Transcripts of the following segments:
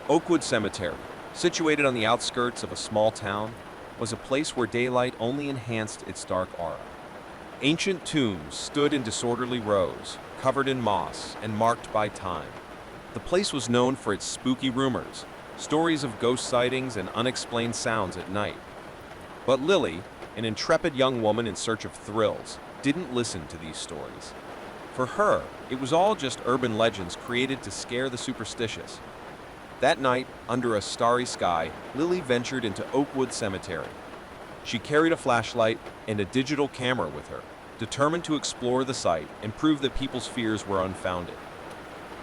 Oakwood Cemetery, situated on the outskirts of a small town, was a place where daylight only enhanced its dark aura. Ancient tombs stood in disorderly rows, covered in moss and marked by time. The place was known for its spooky rumors, stories of ghost sightings and unexplained sounds at night. But Lily, an intrepid young woman in search of thrills, didn't listen to these stories. For her, it was all just urban legends created to scare the superstitious. That night, under a starry sky, Lily ventured into Oakwood Cemetery. She carried a flashlight and a digital camera with her, determined to explore the site and prove that people's fears were unfounded.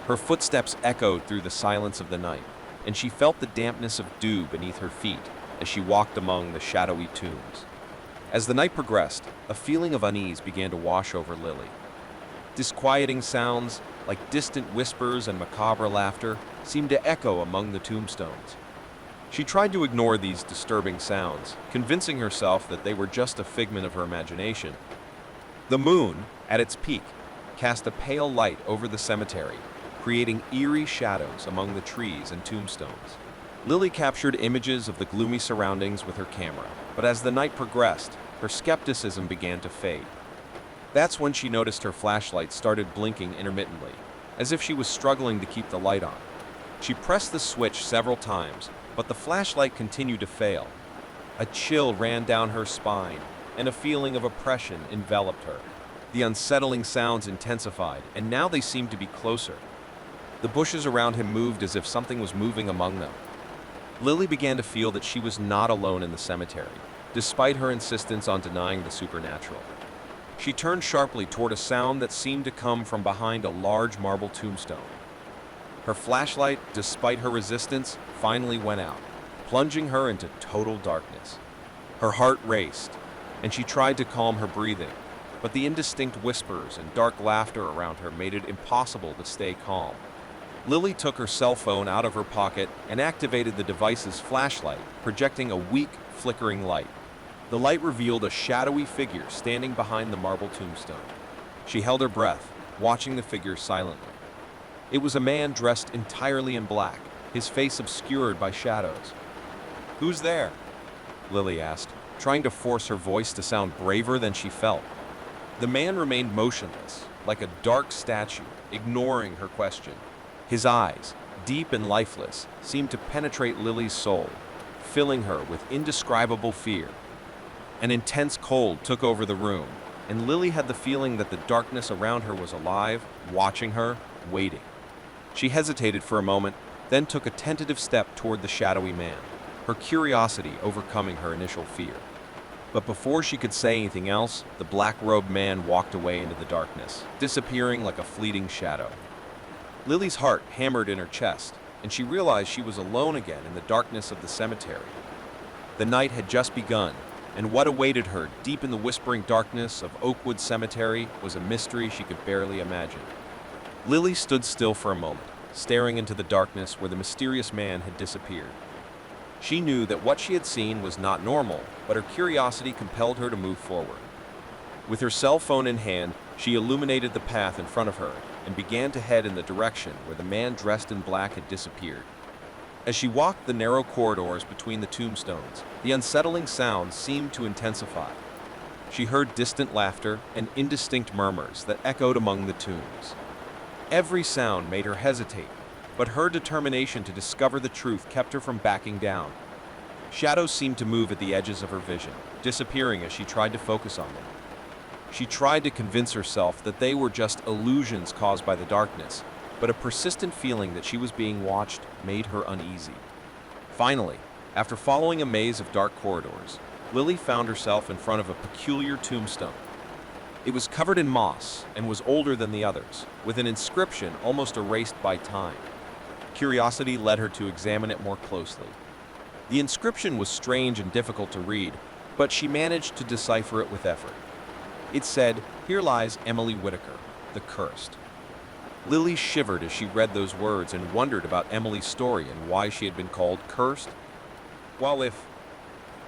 Her footsteps echoed through the silence of the night, and she felt the dampness of dew beneath her feet as she walked among the shadowy tombs. As the night progressed, a feeling of unease began to wash over Lily. Disquieting sounds, like distant whispers and macabre laughter, seemed to echo among the tombstones. She tried to ignore these disturbing sounds, convincing herself that they were just a figment of her imagination. The moon, at its peak, cast a pale light over the cemetery, creating eerie shadows among the trees and tombstones. Lily captured images of the gloomy surroundings with her camera, but as the night progressed, her skepticism began to fade. That's when she noticed her flashlight started blinking intermittently, as if she was struggling to keep the light on. She pressed the switch several times, but the flashlight continued to fail. A chill ran down her spine, and a feeling of oppression enveloped her. The unsettling sounds intensified, and now they seemed to be closer. The bushes around him moved as if something was moving among them. Lily began to feel that she was not alone in the cemetery, despite her insistence on denying the supernatural. She turned sharply toward a sound that seemed to come from behind a large marble tombstone. Her flashlight, despite her resistance, finally went out, plunging her into total darkness. Her heart raced, and she tried to calm her breathing, but the indistinct whispers and dark laughter around her made it impossible to stay calm. Lily took her cell phone out of her pocket and activated the device's flashlight, projecting a weak, flickering light. The light revealed a shadowy figure standing behind the marble tombstone. She held her breath, watching the figure silently. It was a man dressed entirely in black, his face obscured by shadows. "Who's there?" Lily asked, trying to force her voice to sound braver than she felt. The man remained motionless, like a dark statue, ignoring her question. His eyes, deep and lifeless, seemed to penetrate Lily's soul, filling her with indescribable fear. An intense cold took over the room, and Lily had the feeling that the darkness around her was alive, watching her, waiting. She hesitated for a moment, then took a tentative step toward the shadowy man, her curiosity overcoming her initial fear. But before she could say anything else, the black-robed man walked away into the darkness, disappearing like a fleeting shadow. Lily's heart hammered in her chest, and she realized she was alone again in the darkness of the cemetery. The night had just begun, and what awaited her deep in the whispering darkness of Oakwood Cemetery was a mystery she could barely imagine. Lily stood still for a moment, staring into the darkness where the mysterious man had disappeared. She knew that what she had seen was not normal, but her curiosity compelled her to move forward. With her cell phone in hand, she illuminated the path in front of her and began to head in the direction where the man dressed in black had disappeared. As she walked the narrow corridors between the tombstones, the unsettling sounds seemed to intensify. She heard distant laughter and indistinct murmurs that echoed among the tombs. Every sound made her hesitate, but her determination to discover the truth kept her from backing down. Shadows seemed to move at the edges of her vision, disappearing as she tried to focus on them. She tried to convince herself that they were just illusions caused by the darkness, but a persistent feeling that she was being watched made her uneasy. Finally, after following a maze of dark corridors, Lily found herself in front of a peculiar tombstone. It was covered in moss and was older than the others, with an inscription almost erased by time. Curiosity led her to examine it more closely. The inscription was strange and difficult to read, but she managed to decipher it with effort. It said, "Here lies Emily Whitaker, the cursed." Lily shivered as she read those words and wondered about Emily's story and why she had been called cursed.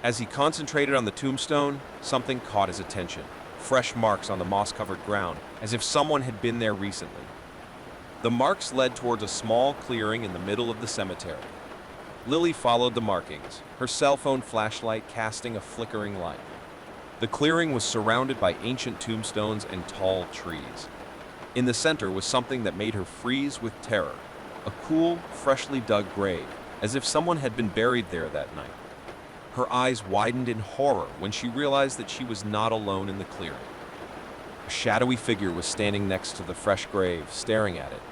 As he concentrated on the tombstone, something caught his attention. Fresh marks on the moss-covered ground, as if someone had been there recently. The marks led towards a small clearing in the middle of the cemetery. Lily followed the markings, her cell phone flashlight casting a flickering light. The clearing was surrounded by ancient tombstones and tall trees. In the center was something that made her freeze with terror, a cool, freshly dug grave, as if someone had been buried there that night. Her eyes widened in horror when she realized that she was not alone in the clearing. A shadowy figure was standing next to the fresh grave, staring at it.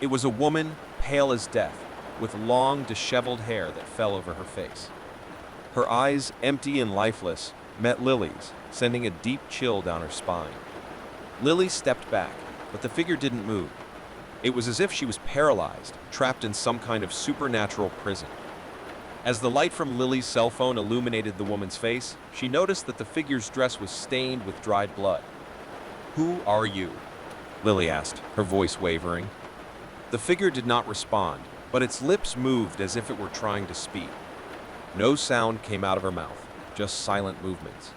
It was a woman, pale as death, with long, disheveled hair that fell over her face. Her eyes, empty and lifeless, met Lily's, sending a deep chill down her spine. Lily stepped back, but the figure didn't move. It was as if she was paralyzed, trapped in some kind of supernatural prison. As the light from Lily's cell phone illuminated the woman's face, she noticed that the figure's dress was stained with dried blood. "Who are you?" Lily asked, her voice wavering. The figure did not respond, but its lips moved as if it were trying to speak. No sound came out of her mouth, just silent movements.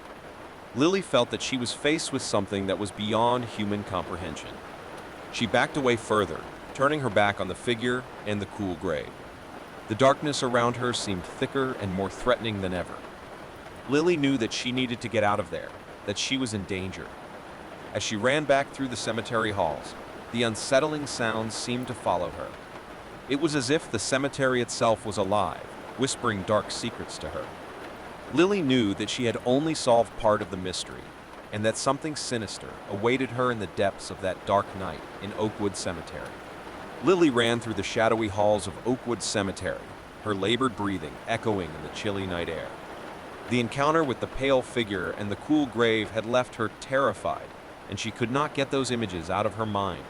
Lily felt that she was faced with something that was beyond human comprehension. She backed away further, turning her back on the figure and the cool grave. The darkness around her seemed thicker and more threatening than ever. Lily knew that she needed to get out of there, that she was in danger. As she ran back through the cemetery halls, the unsettling sounds seemed to follow her. It was as if the cemetery itself was alive, whispering dark secrets to her. Lily knew that she had only solved part of the mystery, and that something sinister awaited her in the depths of that dark night in Oakwood Cemetery. Lily ran through the shadowy halls of Oakwood Cemetery, her labored breathing echoing in the chilly night air. The encounter with the pale figure and the cool grave had left her terrified, and she could not get those images out of her mind.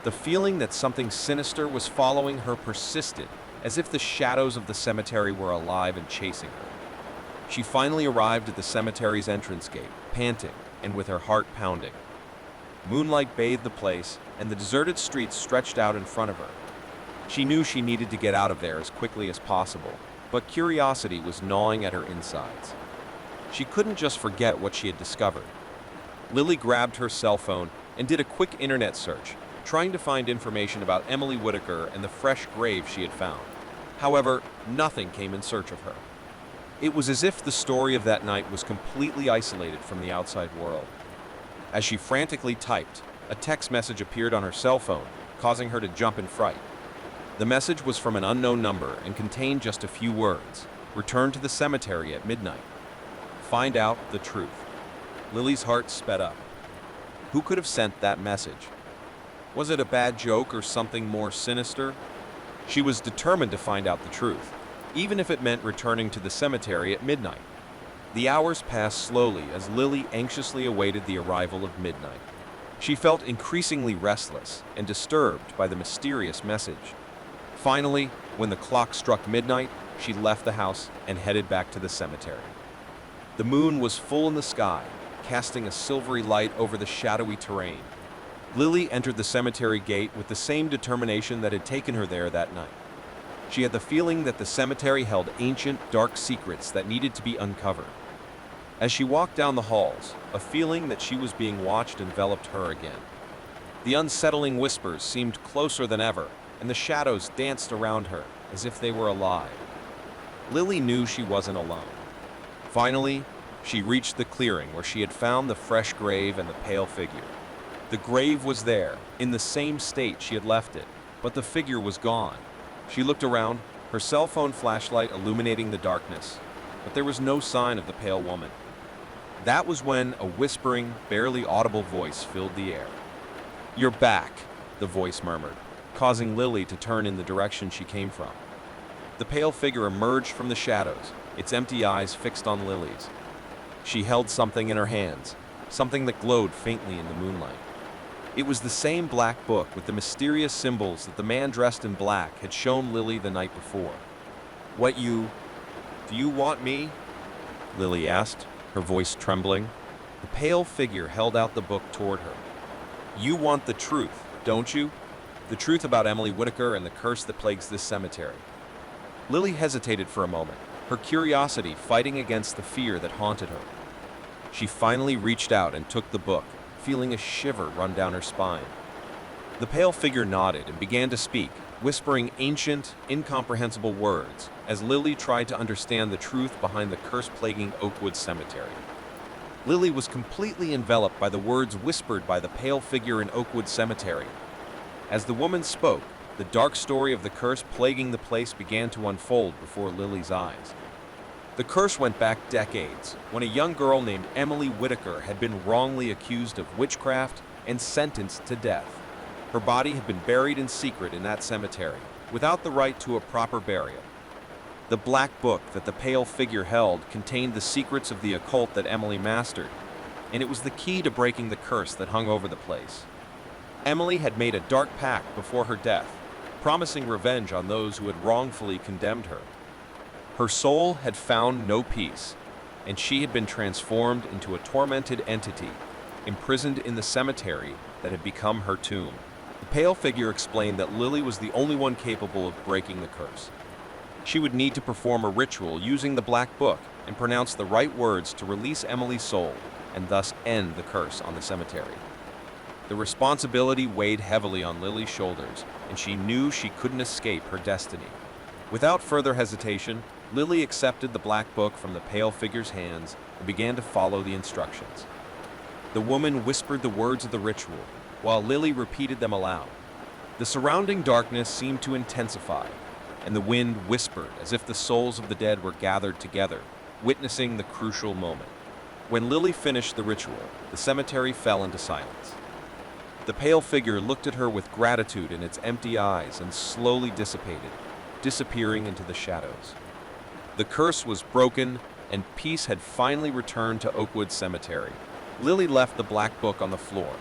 The feeling that something sinister was following her persisted, as if the shadows of the cemetery were alive and chasing her. She finally arrived at the cemetery's entrance gate, panting and with her heart pounding. Moonlight bathed the place, and the deserted streets stretched out in front of her. She knew she needed to get out of there as quickly as possible, but curiosity was gnawing at her insides. She couldn't just forget what she had discovered. Lily grabbed her cell phone and did a quick internet search, trying to find information about Emily Whitaker and the fresh grave she had found. However, nothing came in search of her. It was as if the story of that night was completely isolated from the outside world. As she frantically typed, a text message appeared on her cell phone, causing her to jump in fright. The message was from an unknown number and contained just a few words: "Return to the cemetery at midnight. Find out the truth." Lily's heart sped up. Who could have sent that message? Was it a bad joke or something more sinister? She was determined to find out the truth, even if it meant returning to the cemetery at midnight. The hours passed slowly as Lily anxiously awaited the arrival of midnight. She felt increasingly restless and disturbed by the mysterious message. Finally, when the clock struck midnight, she left the house and headed back to the cemetery. The moon was full in the sky, casting a silvery light over the shadowy terrain. Lily entered the cemetery gate with the same determination that had taken her there that night. She had the feeling that the cemetery held ancient, dark secrets that needed to be uncovered. As she walked down the halls, a feeling that she was being watched enveloped her again. The unsettling whispers seemed closer than ever, and the shadows danced around her as if they were alive. Lily knew she wasn't alone. Finally, she reached the clearing where she had found the fresh grave and the pale figure. The grave was there, in the same state she had left it, but the figure was gone. She looked around, her cell phone flashlight illuminating the darkness, but there was no sign of the pale woman. That was when a whispering, barely audible voice filled the air. "You're back," the voice murmured, causing Lily to turn in the direction she came from. The pale figure emerged from the shadows, its empty eyes fixed on Lily's. She held something in her hands, something that glowed faintly in the moonlight. It was the same black book with the mysterious symbols that the man dressed in black had shown Lily the night before. Do you want me?" Lily asked, her voice trembling. The pale figure held out the book toward her. "You want the truth, don't you? The truth about Emily Whitaker and the curse that plagues this cemetery." Lily hesitated for a moment, her curiosity fighting against the fear that haunted her. She finally reached out and took the book, feeling a shiver run down her spine. The pale figure nodded and began to speak, whispering ancient, incomprehensible words as Lily tried to understand the truth behind the curse-plaguing Oakwood Cemetery. Lily was completely enveloped by the words whispered by the pale figure in Oakwood Cemetery. As the woman spoke, the dark story of the curse plaguing the place began to unfold before Lily's eyes. The curse went back decades, when a young girl named Emily Whitaker had been wrongly accused of witchcraft and sentenced to death. Her body had been buried in secret in that cemetery, without the right to a proper burial. The black book that the pale figure held contained the secrets of the occult that Emily mastered, and it was the key to breaking the curse that hung over the place. Emily had made a dark pact before her death, promising revenge on those who had wrongfully condemned her. Her soul had found no peace, and she had been transformed into a tormented entity, imprisoned in the cemetery that had become her tomb. The pale figure explained that Lily was the only one capable of breaking the curse. She would need to perform a ritual using the black book and pronounce the right words to release Emily's soul and thus end the curse on the cemetery. The responsibility weighed heavily on Lily's shoulders, and she knew she couldn't escape her destiny. Without further hesitation, Lily accepted the black book from the pale figure's hands and began to follow the instructions. The woman whispered the words of the ritual, while Lily repeated them aloud. The surrounding darkness seemed to intensify, and the wind whispered as if the souls of the dead were gathered together, witnessing the crucial moment. When Lily finished the ritual, the cemetery fell into silence. The pale figure looked at her with gratitude in its empty eyes and slowly dissipated, disappearing into the shadows. The curse was broken, and peace had finally returned to Oakwood Cemetery. Lily left the black book on the floor,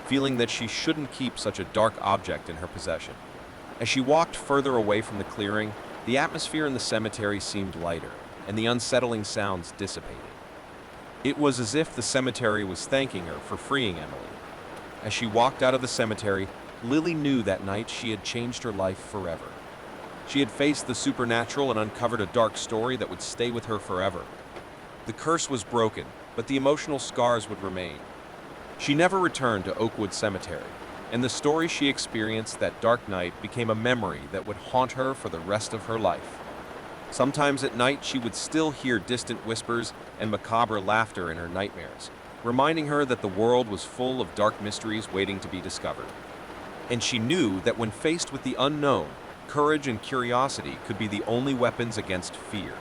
feeling that she shouldn't keep such a dark object in her possession. As she walked further away from the clearing, the atmosphere in the cemetery seemed lighter, and the unsettling sounds dissipated. It was as if the cemetery was thanking her for freeing Emily. As she walked out of the cemetery, Lily knew that night she had changed her life forever. She had faced the supernatural and uncovered a dark story that would stay with her forever. The curse was broken, but the emotional scars would remain. She never returned to Oakwood Cemetery, and the story she experienced that dark night became a memory that would haunt her for the rest of her life. Sometimes at night she would still hear distant whispers and macabre laughter in her nightmares, reminding her that the world was full of dark mysteries waiting to be discovered. And she knew that when faced with the unknown, courage and curiosity could be the only weapons against fear.